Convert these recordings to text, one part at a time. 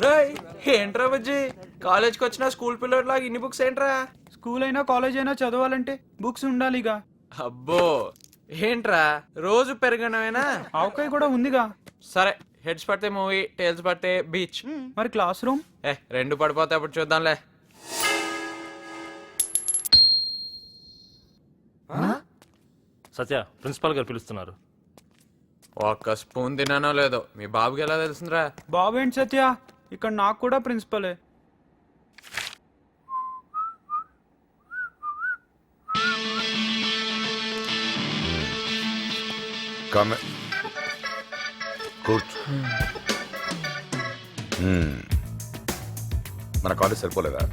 రేయ్ ఏంట్రా బుజ్జి కాలేజ్కి వచ్చిన స్కూల్ పిల్లలాగా ఇన్ని బుక్స్ ఏంట్రా? స్కూల్ అయినా కాలేజ్ అయినా చదవాలంటే బుక్స్ ఉండాలిగా. అబ్బో ఏంట్రా రోజు పెరగనమేనా? ఆవకాయ కూడా ఉందిగా. సరే హెడ్స్ పడితే మూవీ, టైల్స్ పడితే బీచ్. మరి క్లాస్ రూమ్? రెండు పడిపోతే అప్పుడు చూద్దాంలే. సత్య, ప్రిన్సిపాల్ గారు పిలుస్తున్నారు. ఒక్క స్పూన్ తిన్నానో లేదో మీ బాబుకి ఎలా తెలుస్తుందిరా? బాబు ఏంటి సత్య, ఇక్కడ నాకు కూడా ప్రిన్సిపలే. కూర్చో. మన కాలేజ్ సరిపోలేదా?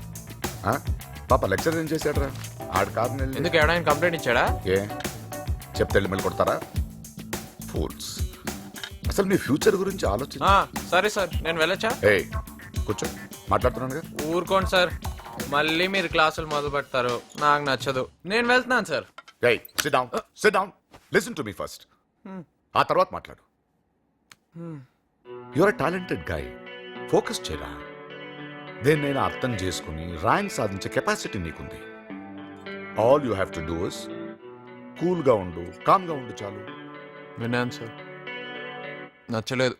పాప లెక్చర్ ఏం చేశాడ్రా? ఆడు కాదు ఎందుకు ఎవడైనా కంప్లైంట్ ఇచ్చాడా? ఏ చెప్తే వెళ్ళి కొడతారా? ఫూల్స్. అసలు మీ ఫ్యూచర్ గురించి ఆలోచించ. సరే సార్ నేను వెళ్ళొచ్చా? ఏ కూర్చో, మాట్లాడుతున్నానుగా. ఊరుకోండి సార్, మళ్ళీ మీరు క్లాసులు మొదలు పెడతారు, నాకు నచ్చదు. నేను వెళ్తున్నాను సార్. ఏయ్ SIT down, SIT down. Listen to me first. ఆ తర్వాత మాట్లాడు. యువర్ టాలెంటెడ్ గాయ్, ఫోకస్ చేయరా. దేన్నైనా అర్థం చేసుకుని ర్యాంక్ సాధించే కెపాసిటీ నీకుంది. All you have to do is కూల్గా ఉండు, కామ్గా ఉండు, చాలు. విన్నాను సార్, నచ్చలేదు.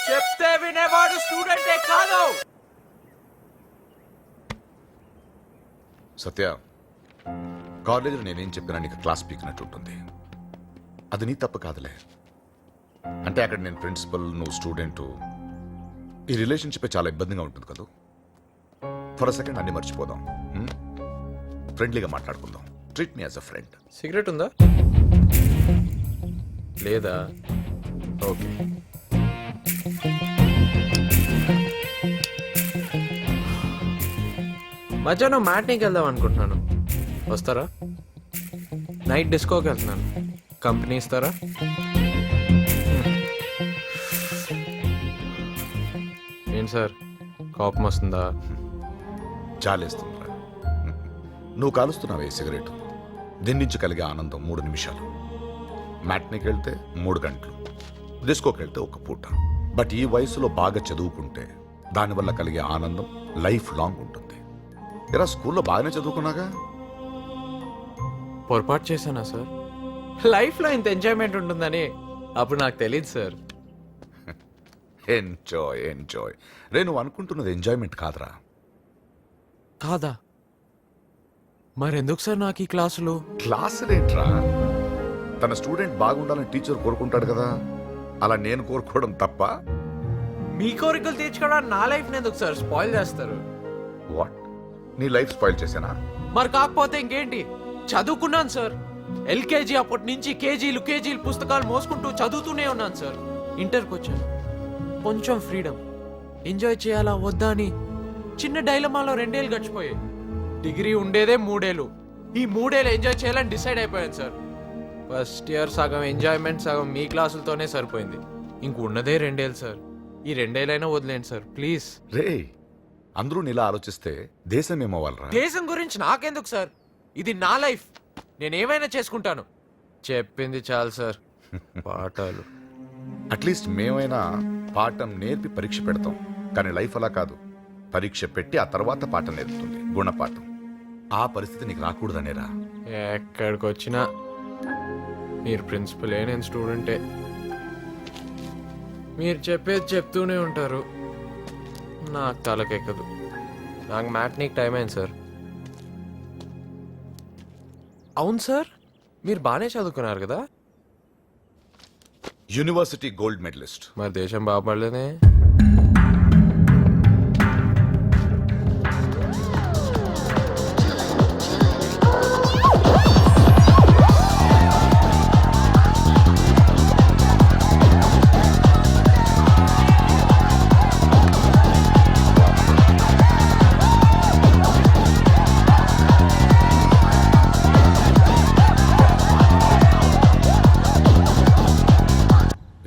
చెప్తే వినేవాడు స్టూడెంటే కాదు. సత్య, కాలేజీలో నేనేం చెప్పినా నీకు క్లాస్ పీకినట్టు ఉంటుంది. అది నీ తప్పు కాదులే. అంటే అక్కడ నేను ప్రిన్సిపల్, నువ్వు స్టూడెంట్, ఈ రిలేషన్షిప్ చాలా ఇబ్బందిగా ఉంటుంది కదా. ఫర్ అ సెకండ్ అన్ని మర్చిపోదాం, ఫ్రెండ్లీగా మాట్లాడుకుందాం. Treat me as a friend. Cigarette ఉందా? లేదా? ఓకే. మధ్యాహ్నం మ్యాట్నీకి వెళ్దాం అనుకుంటున్నాను, వస్తారా? నైట్ డిస్కోకి వెళ్తున్నాను, కంపెనీ ఇస్తారా? ఏం సార్ కోపం వస్తుందా? చాలేస్తుందిరా. నువ్వు కాలుస్తున్నావే సిగరెట్, దీని నుంచి కలిగే ఆనందం 3 నిమిషాలు. మ్యాట్నీకి వెళ్తే 3 గంటలు, డిస్కోకి వెళ్తే 1 పూట. బట్ ఈ వయసులో బాగా చదువుకుంటే దానివల్ల కలిగే ఆనందం లైఫ్ లాంగ్ ఉంటుంది. ఇలా స్కూల్లో బాగానే చదువుకున్నాగా. పొరపాటు చేశానా సార్? లైఫ్లో ఇంత ఎంజాయ్మెంట్ ఉంటుందని అప్పుడు నాకు తెలియదు సార్. ఎంజాయ్ ఎంజాయ్ రే, నువ్వు అనుకుంటున్నది ఎంజాయ్మెంట్ కాదురా. కాదా? మరెందుకు సార్ నాకు ఈ క్లాసులు? క్లాసులేంట్రా? తన స్టూడెంట్ బాగుండాలని టీచర్ కోరుకుంటాడు కదా, అలా నేను కోరుకోవడం తప్ప? మీ కోరికలు తీర్చుకోవడానికి నా లైఫ్ ఎందుకు సార్ స్పాయిల్ చేస్తారు? వాట్, నీ లైఫ్ స్పాయిల్ చేశానా? మరి కాకపోతే ఇంకేంటి, చదువుకున్నాను సార్. ఎల్కేజీ అప్పటి నుంచి కేజీలు పుస్తకాలు మోసుకుంటూ చదువుతూనే ఉన్నాను సార్. ఇంటర్కి వచ్చాను, కొంచెం ఫ్రీడమ్, ఎంజాయ్ చేయాలా వద్దా అని చిన్న డైలమాలో 2 ఏళ్ళు గడిచిపోయాయి. డిగ్రీ ఉండేదే 3 ఏళ్ళు. ఈ 3 ఏళ్ళు ఎంజాయ్ చేయాలని డిసైడ్ అయిపోయాను సార్. ఫస్ట్ ఇయర్ సగం ఎంజాయ్మెంట్, సగం మీ క్లాసులతోనే సరిపోయింది. ఇంకున్నదే 2 ఏళ్ళు సార్. ఈ 2 ఏళ్ళైనా వదిలేండి సార్ ప్లీజ్. రే, అందరూ నీలా ఆలోచిస్తే దేశం ఏమవ్వాలరా? దేశం గురించి నాకెందుకు సార్, ఇది నా లైఫ్, నేనేమైనా చేసుకుంటాను. చెప్పింది చాలు సార్. పాఠాలు అట్లీస్ట్ మేమైనా పాఠం నేర్పి పరీక్ష పెడతాం, కానీ లైఫ్ అలా కాదు. పరీక్ష పెట్టి ఆ తర్వాత పాఠం నేర్పుతుంది, గుణపాఠం. ఆ పరిస్థితి నీకు రాకూడదనేరా. ఎక్కడికి వచ్చినా మీరు ప్రిన్సిపలే, నేను స్టూడెంటే. మీరు చెప్పేది చెప్తూనే ఉంటారు, నాకు తలకెక్కదు. నాకు మ్యాట్నీకి టైం అయింది సార్. అవును సార్, మీరు బాగానే చదువుకున్నారు కదా? University gold medallist. మరి దేశం బాగుపడలేదే?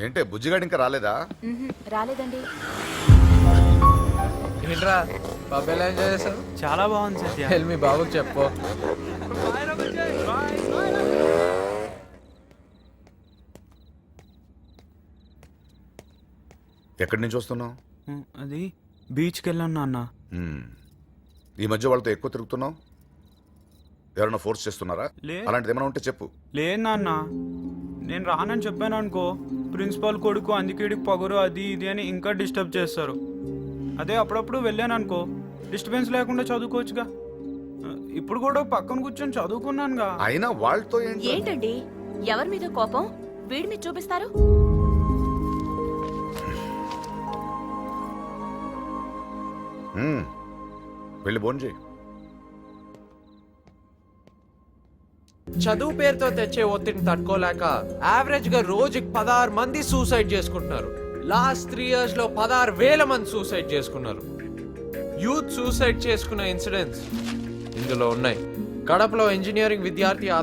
ఏంటే బుజ్జిగాడు ఇంకా రాలేదా? రాలేదండి. ఏంట్రా బాబు ఎలా ఎంజాయ్ చేశారు? చాలా బాగుంది సత్య. మీ బాబుకి చెప్పు. ఎక్కడి నుంచి వస్తున్నావు? అది బీచ్కి వెళ్ళాను నాన్న. ఈ మధ్య వాళ్ళతో ఎక్కువ తిరుగుతున్నావు. ఎవరైనా ఫోర్స్ చేస్తున్నారా? లే. అలాంటిది ఏమైనా ఉంటే చెప్పు. లేదు నాన్న, నేను రానని చెప్పాను అనుకో, ప్రిన్సిపాల్ కొడుకు అందుకేడికి పొగరు అది ఇది అని ఇంకా డిస్టర్బ్ చేస్తారు. అదే అప్పుడప్పుడు వెళ్ళాను అనుకో, డిస్టర్బెన్స్ లేకుండా చదువుకోవచ్చుగా. ఇప్పుడు కూడా పక్కన కూర్చొని చదువుకున్నానుగా. అయినా వాళ్ళతో ఏంటి? ఏంటండి ఎవరి మీద కోపం వీడి మీద చూపిస్తారు? వెళ్ళి భోంచేయి. చదువు పేరుతో తెచ్చే ఒత్తిడిని తట్టుకోలేక యావరేజ్ గా రోజుకి 16 మంది సూసైడ్ చేసుకుంటున్నారు. లాస్ట్ 3 years లో 16,000 మంది సూసైడ్ చేసుకున్నారు. యూత్ సూసైడ్ చేసుకున్న ఇన్సిడెంట్స్ ఇందులో ఉన్నాయి. కడపలో ఇంజనీరింగ్ విద్యార్థి